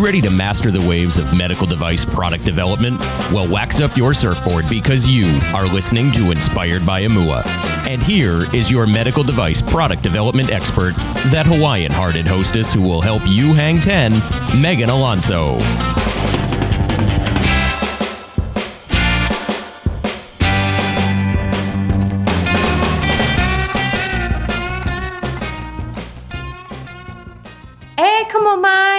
ready to master the waves of medical device product development? Well, wax up your surfboard because you are listening to Inspired by Imua. And here is your medical device product development expert, that Hawaiian-hearted hostess who will help you hang 10, Meghan Alonso.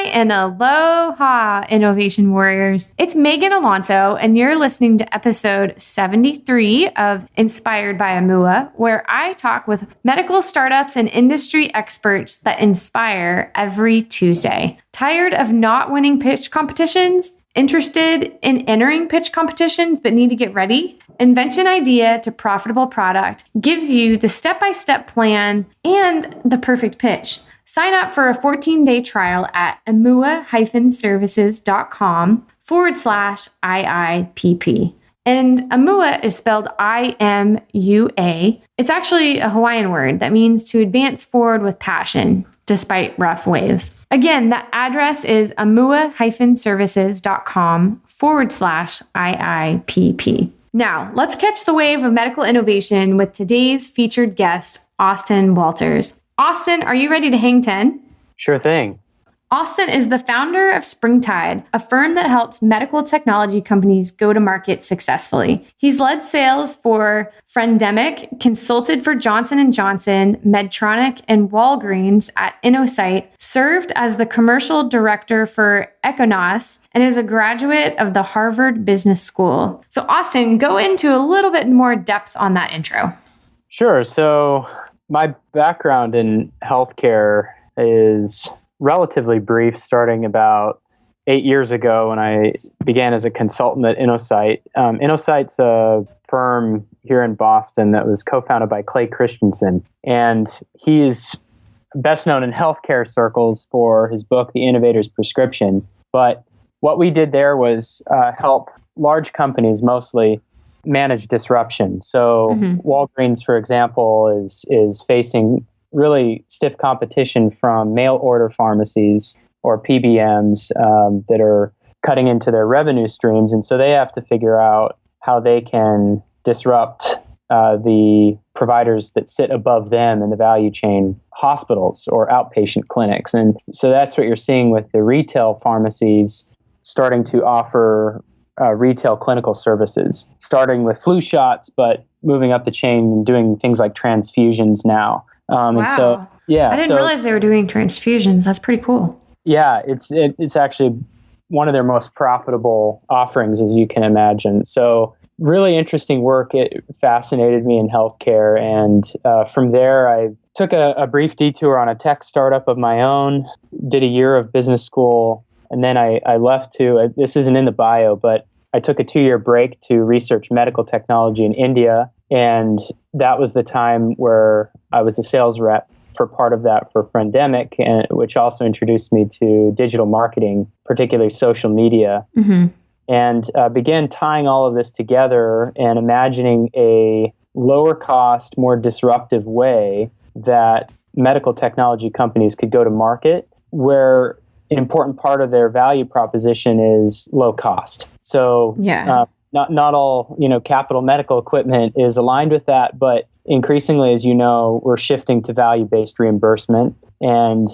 And aloha, innovation warriors. It's Meghan Alonso, and you're listening to episode 73 of Inspired by Imua, where I talk with medical startups and industry experts that inspire every Tuesday. Tired of not winning pitch competitions? Interested in entering pitch competitions but need to get ready? Invention idea to profitable product gives you the step-by-step plan and the perfect pitch. Sign up for a 14-day trial at imua-services.com/IIPP. And Imua is spelled I-M-U-A. It's actually a Hawaiian word that means to advance forward with passion, despite rough waves. Again, the address is imua-services.com/IIPP. Now, let's catch the wave of medical innovation with today's featured guest, Austin Walters. Austin, are you ready to hang 10? Sure thing. Austin is the founder of SpringTide, a firm that helps medical technology companies go to market successfully. He's led sales for Friendemic, consulted for Johnson & Johnson, Medtronic, and Walgreens at Innosight, served as the commercial director for EchoNous, and is a graduate of the Harvard Business School. So Austin, go into a little bit more depth on that intro. Sure. So my background in healthcare is relatively brief, starting about 8 years ago when I began as a consultant at Innosight. Innosight's a firm here in Boston that was co-founded by Clay Christensen, and he's best known in healthcare circles for his book, The Innovator's Prescription. But what we did there was help large companies mostly manage disruption. So Walgreens, for example, is facing really stiff competition from mail order pharmacies or PBMs that are cutting into their revenue streams. And so they have to figure out how they can disrupt the providers that sit above them in the value chain, hospitals or outpatient clinics. And so that's what you're seeing with the retail pharmacies starting to offer retail clinical services, starting with flu shots, but moving up the chain and doing things like transfusions now. Wow. And so, yeah, I didn't realize they were doing transfusions. That's pretty cool. Yeah, it's actually one of their most profitable offerings, as you can imagine. So really interesting work. It fascinated me in healthcare. And from there, I took a brief detour on a tech startup of my own, did a year of business school. And then I left this isn't in the bio, but I took a 2-year break to research medical technology in India. And that was the time where I was a sales rep for part of that for Friendemic, which also introduced me to digital marketing, particularly social media. And began tying all of this together and imagining a lower cost, more disruptive way that medical technology companies could go to market, where an important part of their value proposition is low cost. So not all capital medical equipment is aligned with that, but increasingly, as you know, we're shifting to value-based reimbursement and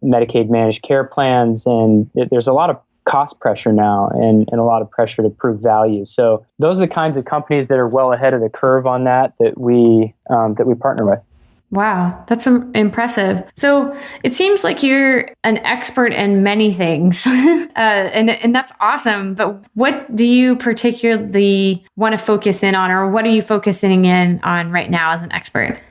Medicaid managed care plans, and there's a lot of cost pressure now and a lot of pressure to prove value. So those are the kinds of companies that are well ahead of the curve on that we partner with. Wow, that's impressive. So it seems like you're an expert in many things, and that's awesome. But what do you particularly want to focus in on, or what are you focusing in on right now as an expert?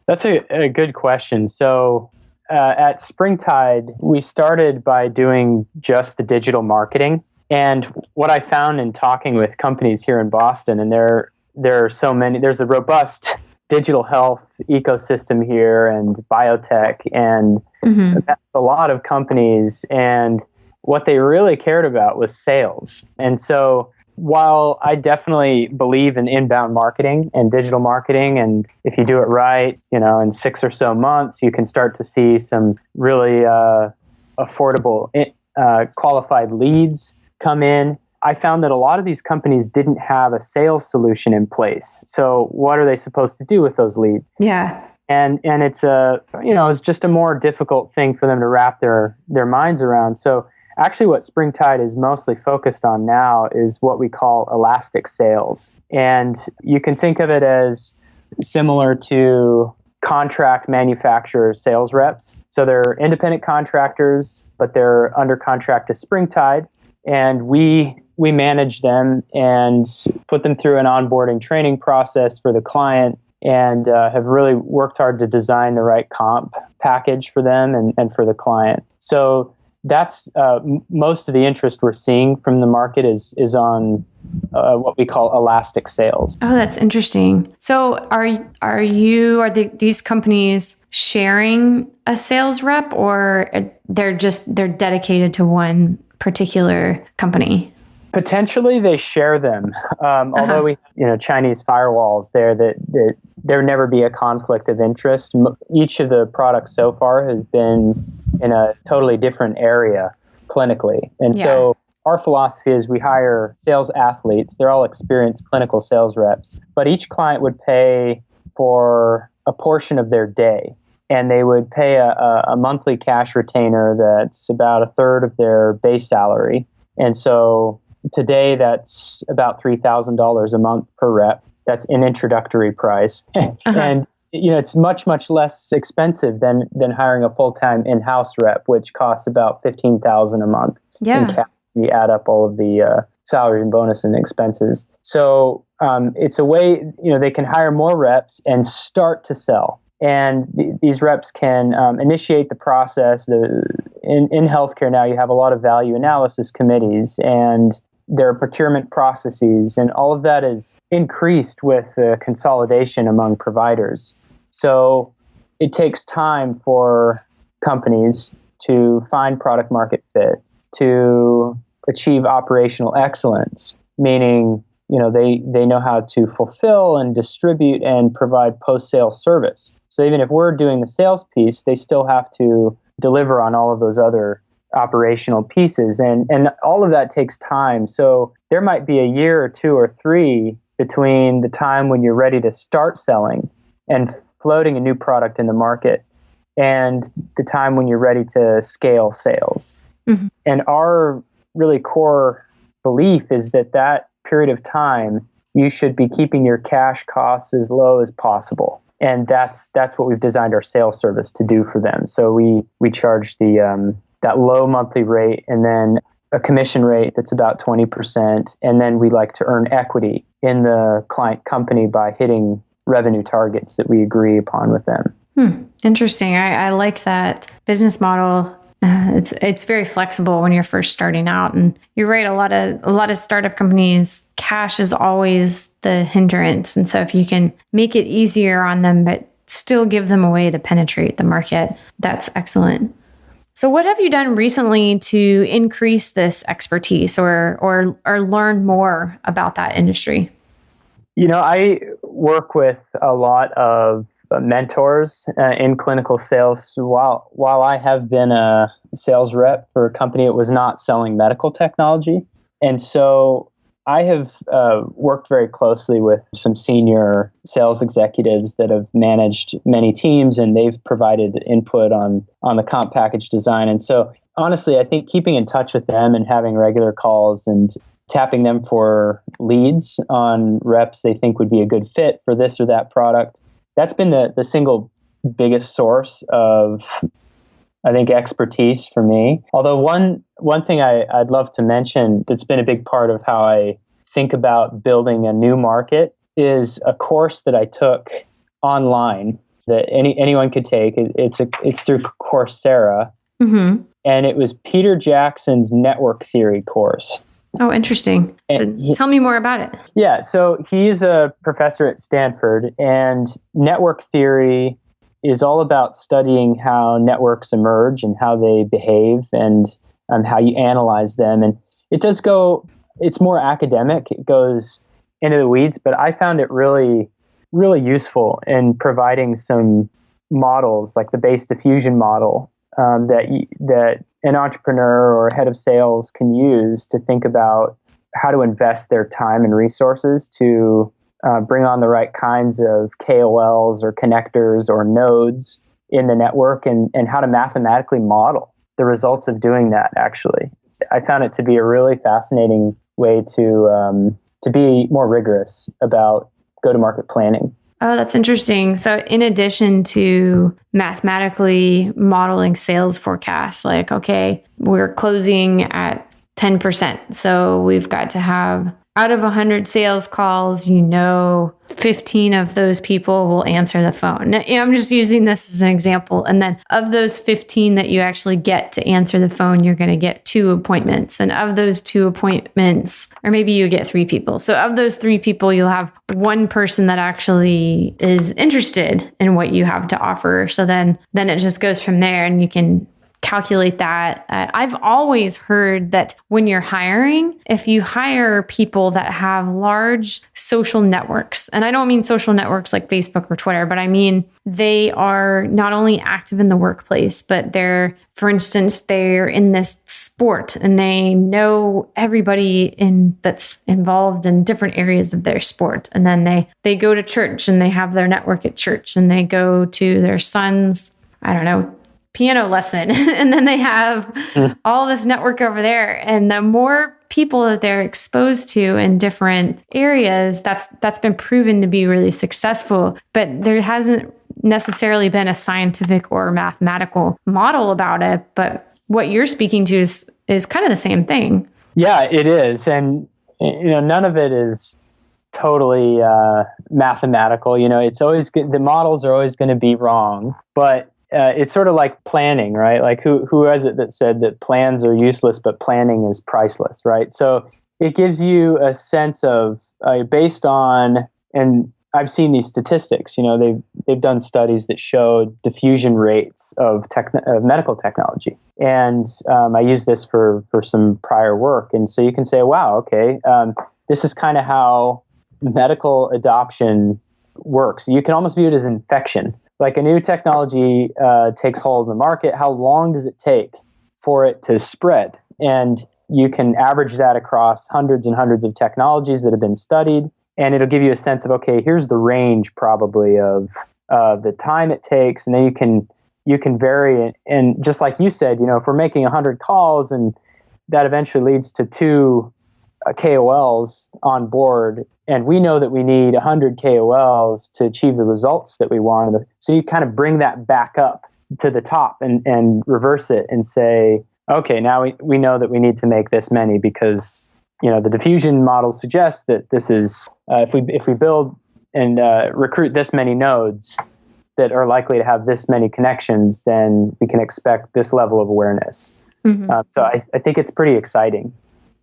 That's a good question. So at SpringTide, we started by doing just the digital marketing. And what I found in talking with companies here in Boston, and there are so many, there's a robust digital health ecosystem here and biotech, and that's a lot of companies. And what they really cared about was sales. And so while I definitely believe in inbound marketing and digital marketing, and if you do it right, in 6 or so months, you can start to see some really affordable qualified leads come in. I found that a lot of these companies didn't have a sales solution in place. So what are they supposed to do with those leads? Yeah. And it's it's just a more difficult thing for them to wrap their minds around. So actually what SpringTide is mostly focused on now is what we call elastic sales. And you can think of it as similar to contract manufacturer sales reps. So they're independent contractors, but they're under contract to SpringTide. And we manage them and put them through an onboarding training process for the client, and have really worked hard to design the right comp package for them and for the client. So that's most of the interest we're seeing from the market is on what we call elastic sales. Oh, that's interesting. So are these companies sharing a sales rep, or they're dedicated to one particular company? Potentially they share them. Although we, Chinese firewalls there, that there never be a conflict of interest. Each of the products so far has been in a totally different area clinically. And so our philosophy is we hire sales athletes. They're all experienced clinical sales reps, but each client would pay for a portion of their day. And they would pay a monthly cash retainer that's about a third of their base salary. And so today that's about $3,000 a month per rep. That's an introductory price. And it's much, much less expensive than hiring a full-time in-house rep, which costs about $15,000 a month in cash. You add up all of the salary and bonus and expenses. So it's a way, they can hire more reps and start to sell. And these reps can initiate the process. In healthcare now, you have a lot of value analysis committees, and there are procurement processes, and all of that is increased with consolidation among providers. So it takes time for companies to find product market fit, to achieve operational excellence, meaning they know how to fulfill and distribute and provide post-sale service. So even if we're doing the sales piece, they still have to deliver on all of those other operational pieces. And all of that takes time. So there might be a year or 2 or 3 between the time when you're ready to start selling and floating a new product in the market and the time when you're ready to scale sales. Mm-hmm. And our really core belief is that period of time, you should be keeping your cash costs as low as possible. And that's what we've designed our sales service to do for them. So we charge that low monthly rate, and then a commission rate that's about 20%. And then we like to earn equity in the client company by hitting revenue targets that we agree upon with them. Interesting. I like that business model. It's very flexible when you're first starting out, and you're right. A lot of startup companies, cash is always the hindrance, and so if you can make it easier on them, but still give them a way to penetrate the market, that's excellent. So, what have you done recently to increase this expertise or learn more about that industry? I work with a lot of mentors in clinical sales. While I have been a sales rep for a company that was not selling medical technology. And so I have worked very closely with some senior sales executives that have managed many teams, and they've provided input on the comp package design. And so honestly, I think keeping in touch with them and having regular calls and tapping them for leads on reps they think would be a good fit for this or that product, that's been the single biggest source of, I think, expertise for me. Although one thing I'd love to mention that's been a big part of how I think about building a new market is a course that I took online that anyone could take. It's through Coursera, and it was Peter Jackson's network theory course. Oh, interesting. So tell me more about it. Yeah, so he's a professor at Stanford, and network theory is all about studying how networks emerge and how they behave and how you analyze them. And it's more academic. It goes into the weeds, but I found it really, really useful in providing some models like the base diffusion model that an entrepreneur or head of sales can use to think about how to invest their time and resources to bring on the right kinds of KOLs or connectors or nodes in the network, and how to mathematically model the results of doing that, actually. I found it to be a really fascinating way to be more rigorous about go-to-market planning. Oh, that's interesting. So in addition to mathematically modeling sales forecasts, like, okay, we're closing at 10%. So we've got to have, out of 100 sales calls, 15 of those people will answer the phone. Now, I'm just using this as an example. And then of those 15 that you actually get to answer the phone, you're going to get 2 appointments. And of those 2 appointments, or maybe you get 3 people. So of those 3 people, you'll have 1 person that actually is interested in what you have to offer. So then it just goes from there, and you can calculate that. I've always heard that when you're hiring, if you hire people that have large social networks, and I don't mean social networks like Facebook or Twitter, but I mean they are not only active in the workplace, but for instance, they're in this sport and they know everybody that's involved in different areas of their sport. And then they go to church and they have their network at church, and they go to their son's, piano lesson. And then they have all this network over there. And the more people that they're exposed to in different areas, that's been proven to be really successful. But there hasn't necessarily been a scientific or mathematical model about it. But what you're speaking to is kind of the same thing. Yeah, it is. And, none of it is totally mathematical. It's always good. The models are always going to be wrong, but it's sort of like planning, right? Like who was it that said that plans are useless, but planning is priceless, right? So it gives you a sense of based on, and I've seen these statistics. They've done studies that show diffusion rates of medical technology, and I use this for some prior work, and so you can say, wow, okay, this is kind of how medical adoption works. You can almost view it as infection. Like a new technology takes hold in the market, how long does it take for it to spread? And you can average that across hundreds and hundreds of technologies that have been studied, and it'll give you a sense of, okay, here's the range probably of the time it takes, and then you can vary it. And just like you said, if we're making 100 calls and that eventually leads to 2 KOLs on board, and we know that we need 100 KOLs to achieve the results that we want. So you kind of bring that back up to the top and reverse it and say, okay, now we know that we need to make this many because the diffusion model suggests that this is if we build and recruit this many nodes that are likely to have this many connections, then we can expect this level of awareness. Mm-hmm. So I think it's pretty exciting.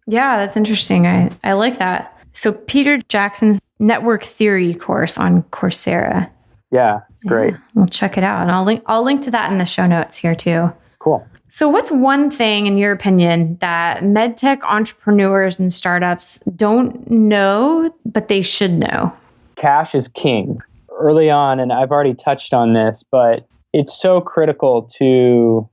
Yeah, that's interesting. I like that. So Peter Jackson's network theory course on Coursera. Yeah, it's great. We'll check it out. And I'll link to that in the show notes here too. Cool. So what's one thing, in your opinion, that medtech entrepreneurs and startups don't know, but they should know? Cash is king. Early on, and I've already touched on this, but it's so critical to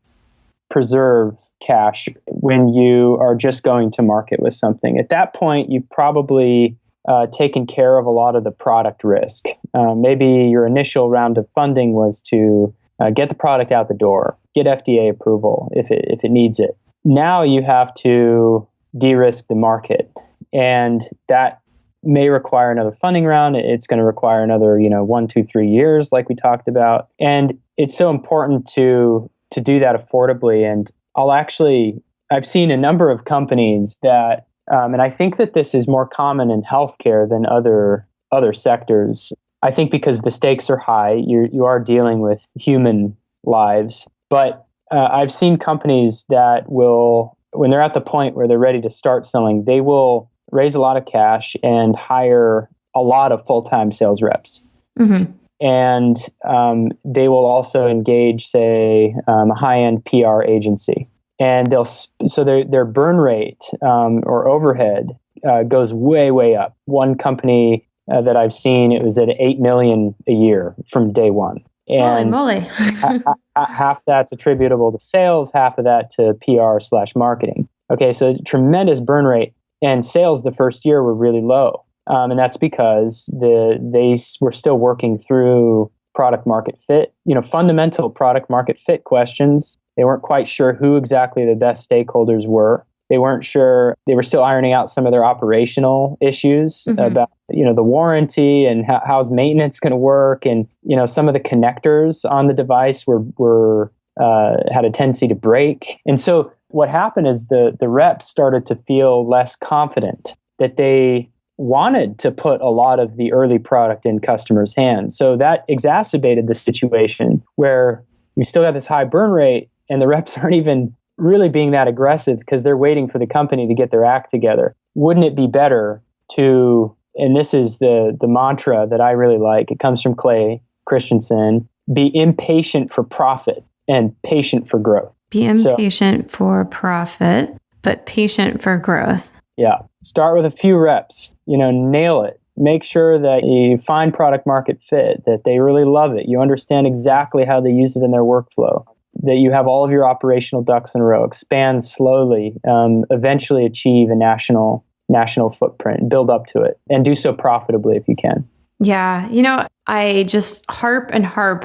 preserve cash when you are just going to market with something. At that point, you've probably taken care of a lot of the product risk. Maybe your initial round of funding was to get the product out the door, get FDA approval if it needs it. Now you have to de-risk the market, and that may require another funding round. It's going to require another 1, 2, 3 years, like we talked about. And it's so important to do that affordably. And I've seen a number of companies that, and I think that this is more common in healthcare than other sectors. I think because the stakes are high, you are dealing with human lives. But I've seen companies that will, when they're at the point where they're ready to start selling, they will raise a lot of cash and hire a lot of full-time sales reps. Mm-hmm. And they will also engage, say, a high-end PR agency. And their burn rate or overhead goes way, way up. One company that I've seen, it was at $8 million a year from day one. Holy moly. half that's attributable to sales, half of that to PR/marketing. Okay, so tremendous burn rate, and sales the first year were really low. And that's because they were still working through product market fit, fundamental product market fit questions. They weren't quite sure who exactly the best stakeholders were. They weren't sure. They were still ironing out some of their operational issues about, the warranty and how's maintenance going to work. And, some of the connectors on the device had a tendency to break. And so what happened is the reps started to feel less confident that they wanted to put a lot of the early product in customers' hands. So that exacerbated the situation where we still got this high burn rate and the reps aren't even really being that aggressive because they're waiting for the company to get their act together. Wouldn't it be better to, and this is the mantra that I really like, it comes from Clay Christensen, be impatient for profit and patient for growth. Be impatient for profit, but patient for growth. Yeah. Start with a few reps, nail it. Make sure that you find product market fit, that they really love it. You understand exactly how they use it in their workflow, that you have all of your operational ducks in a row, expand slowly, eventually achieve a national footprint, build up to it, and do so profitably if you can. Yeah. I just harp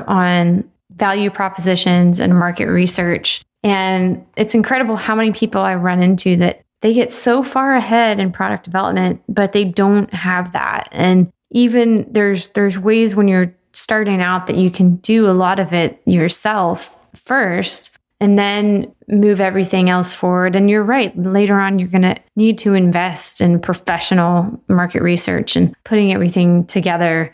on value propositions and market research. And it's incredible how many people I run into that they get so far ahead in product development, but they don't have that. And even there's ways when you're starting out that you can do a lot of it yourself first and then move everything else forward. And you're right. Later on, you're going to need to invest in professional market research and putting everything together.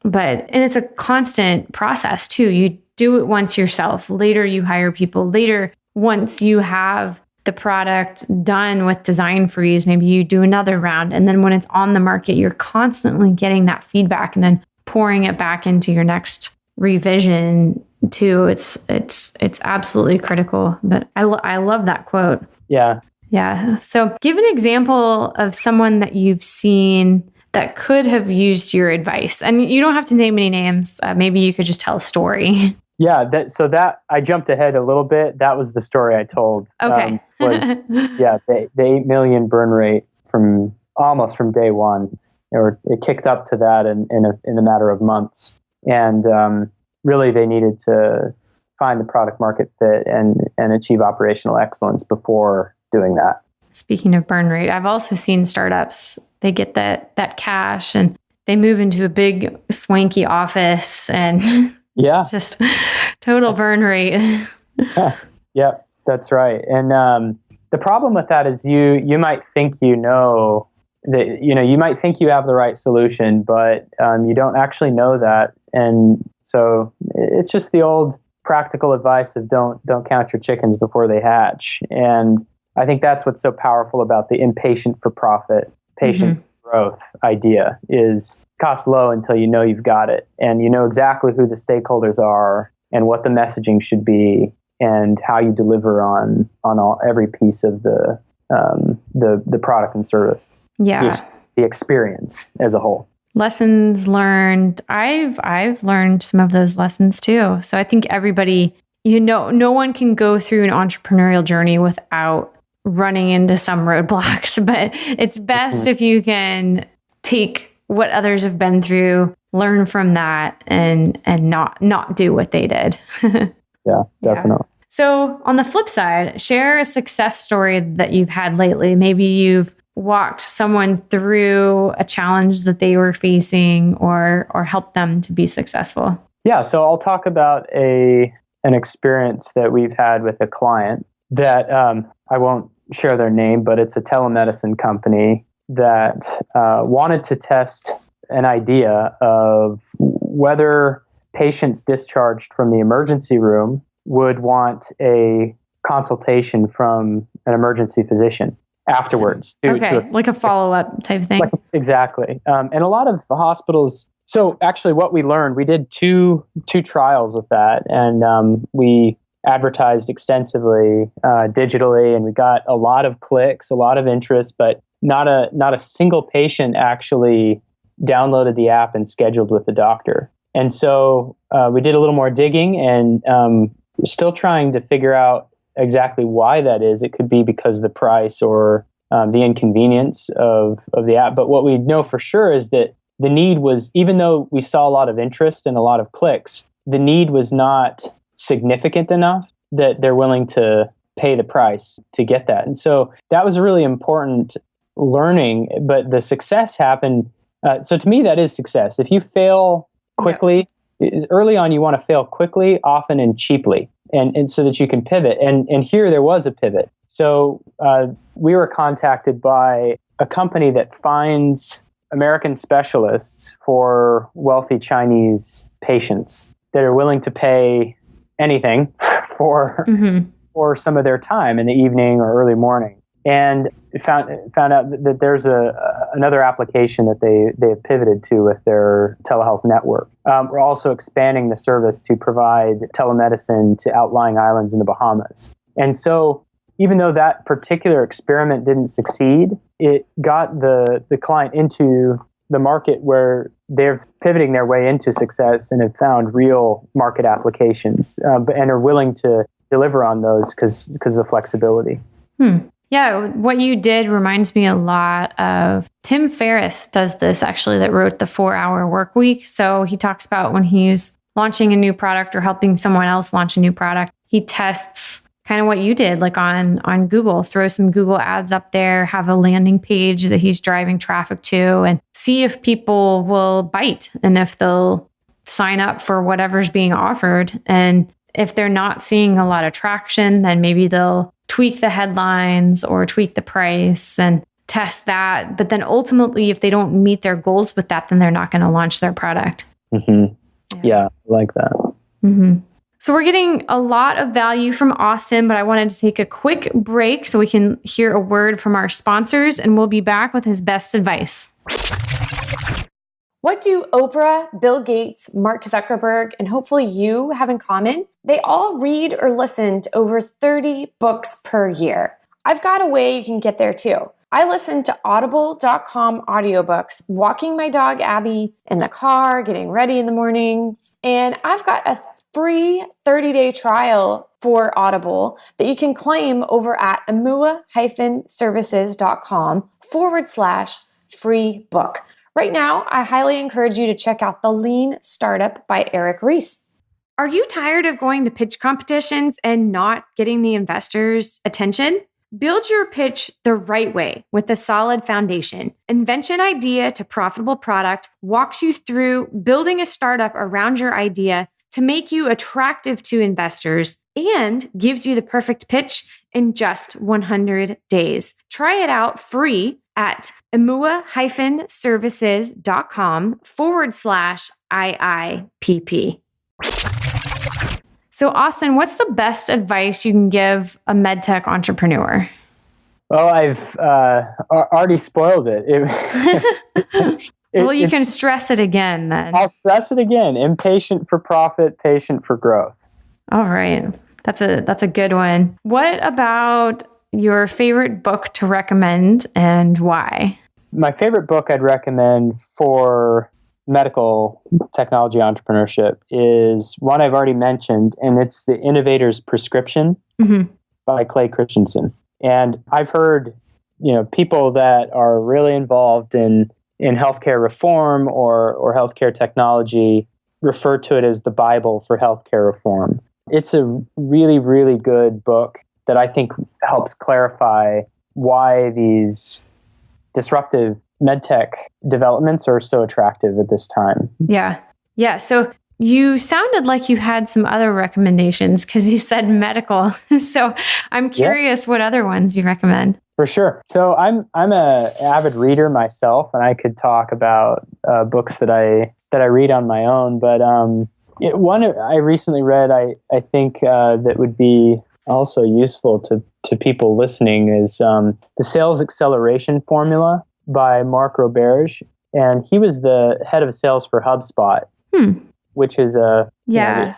And it's a constant process too. You do it once yourself. Later, you hire people. Later, once you have the product done with design freeze, maybe you do another round. And then when it's on the market, you're constantly getting that feedback and then pouring it back into your next revision too. It's absolutely critical. But I love that quote. Yeah. Yeah. So give an example of someone that you've seen that could have used your advice. And you don't have to name any names. Maybe you could just tell a story. Yeah, that I jumped ahead a little bit. That was the story I told. Okay. The 8 million burn rate from day one, or it kicked up to that in a matter of months. And really, they needed to find the product market fit and achieve operational excellence before doing that. Speaking of burn rate, I've also seen startups. They get that cash and they move into a big swanky office and. Yeah. It's just total burn rate. Yeah, that's right. And the problem with that is you might think you might think you have the right solution, but you don't actually know that. And so it's just the old practical advice of don't count your chickens before they hatch. And I think that's what's so powerful about the impatient for profit, patient growth idea is cost low until you know you've got it and you know exactly who the stakeholders are and what the messaging should be and how you deliver on every piece of the product and service. Yeah. The experience as a whole. Lessons learned. I've learned some of those lessons too. So I think everybody, no one can go through an entrepreneurial journey without running into some roadblocks, but it's best if you can take what others have been through, learn from that and not do what they did. Yeah, definitely. Yeah. So on the flip side, share a success story that you've had lately. Maybe you've walked someone through a challenge that they were facing or helped them to be successful. Yeah, so I'll talk about an experience that we've had with a client that I won't share their name, but it's a telemedicine company that wanted to test an idea of whether patients discharged from the emergency room would want a consultation from an emergency physician afterwards. Like a follow-up type thing. Exactly. And a lot of hospitals, so actually what we learned, we did two trials with that, and we advertised extensively digitally, and we got a lot of clicks, a lot of interest, but not a single patient actually downloaded the app and scheduled with the doctor. And so we did a little more digging, and we're still trying to figure out exactly why that is. It could be because of the price or the inconvenience of the app. But what we know for sure is that the need was, even though we saw a lot of interest and a lot of clicks, the need was not significant enough that they're willing to pay the price to get that. And so that was a really important learning. But the success happened. So to me, that is success. If you fail quickly, early on, you want to fail quickly, often, and cheaply, and so that you can pivot. And here there was a pivot. So we were contacted by a company that finds American specialists for wealthy Chinese patients that are willing to pay anything for some of their time in the evening or early morning. And found out that there's another application that they have pivoted to with their telehealth network. We're also expanding the service to provide telemedicine to outlying islands in the Bahamas. And so even though that particular experiment didn't succeed, it got the client into the market where they're pivoting their way into success and have found real market applications and are willing to deliver on those because of the flexibility. Yeah, what you did reminds me a lot of Tim Ferriss does this actually, that wrote the 4-Hour Work Week. So he talks about when he's launching a new product or helping someone else launch a new product, he tests kind of what you did, like on Google, throw some Google ads up there, have a landing page that he's driving traffic to, and see if people will bite and if they'll sign up for whatever's being offered. And if they're not seeing a lot of traction, then maybe they'll tweak the headlines or tweak the price and test that. But then ultimately, if they don't meet their goals with that, then they're not going to launch their product. Yeah, I like that. So we're getting a lot of value from Austin, but I wanted to take a quick break so we can hear a word from our sponsors, and we'll be back with his best advice. What do Oprah, Bill Gates, Mark Zuckerberg, and hopefully you have in common? They all read or listen to over 30 books per year. I've got a way you can get there too. I listen to audible.com audiobooks, walking my dog Abby in the car, getting ready in the mornings, and I've got a free 30-day trial for Audible that you can claim over at imua-services.com/free book. Right now, I highly encourage you to check out The Lean Startup by Eric Reis. Are you tired of going to pitch competitions and not getting the investors' attention? Build your pitch the right way with a solid foundation. Invention Idea to Profitable Product walks you through building a startup around your idea to make you attractive to investors and gives you the perfect pitch in just 100 days. Try it out free at imua-services.com/IIPP. So Austin, what's the best advice you can give a medtech entrepreneur? Well, I've already spoiled it. Well, you can stress it again then. I'll stress it again. Impatient for profit, patient for growth. All right. That's a good one. What about your favorite book to recommend and why? My favorite book I'd recommend for medical technology entrepreneurship is one I've already mentioned, and it's The Innovator's Prescription by Clay Christensen. And I've heard, people that are really involved in healthcare reform or healthcare technology refer to it as the Bible for healthcare reform. It's a really, really good book that I think helps clarify why these disruptive medtech developments are so attractive at this time. Yeah. So you sounded like you had some other recommendations because you said medical. So I'm curious what other ones you recommend. For sure. So I'm a avid reader myself, and I could talk about books that I read on my own. But one I recently read, I think that would be also useful to people listening is The Sales Acceleration Formula by Mark Roberge. And he was the head of sales for HubSpot, which is you're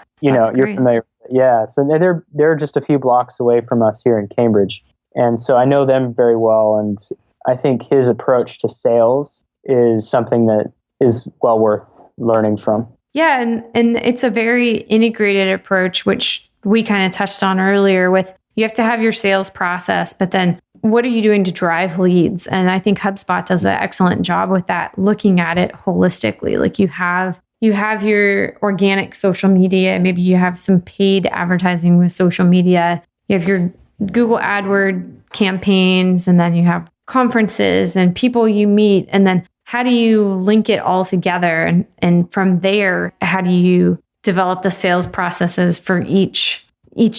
familiar. Yeah. So they're just a few blocks away from us here in Cambridge. And so I know them very well. And I think his approach to sales is something that is well worth learning from. Yeah, and it's a very integrated approach, which we kind of touched on earlier with you have to have your sales process, but then what are you doing to drive leads? And I think HubSpot does an excellent job with that, looking at it holistically. Like you have your organic social media, maybe you have some paid advertising with social media, you have your Google AdWords campaigns, and then you have conferences and people you meet, and then how do you link it all together? And from there, how do you develop the sales processes for each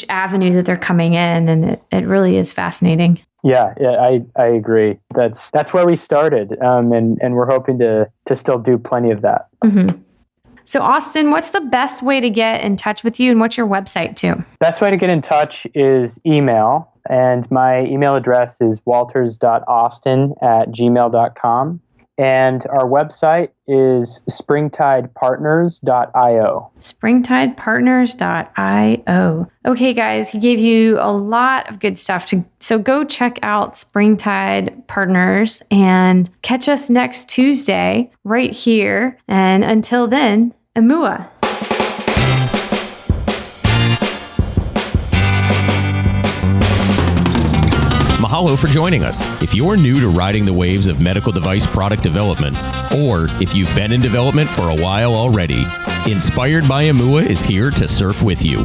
avenue that they're coming in? And it really is fascinating. Yeah, I agree. That's where we started, and we're hoping to still do plenty of that. Mm-hmm. So Austin, what's the best way to get in touch with you, and what's your website too? Best way to get in touch is email, and my email address is walters.austin@gmail.com. And our website is springtidepartners.io. Springtidepartners.io. Okay, guys, he gave you a lot of good stuff. So go check out Springtide Partners and catch us next Tuesday right here. And until then, Imua. Mahalo for joining us. If you're new to riding the waves of medical device product development, or if you've been in development for a while already, Inspired by Imua is here to surf with you.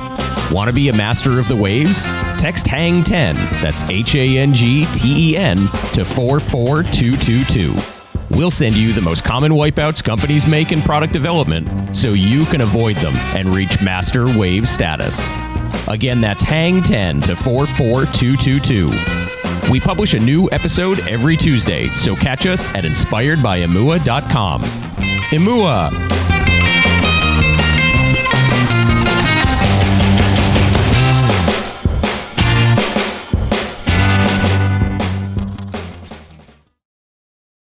Want to be a master of the waves? Text HANG10, that's HANGTEN, to 44222. We'll send you the most common wipeouts companies make in product development so you can avoid them and reach master wave status. Again, that's HANG10 to 44222. We publish a new episode every Tuesday, so catch us at inspiredbyimua.com. Imua!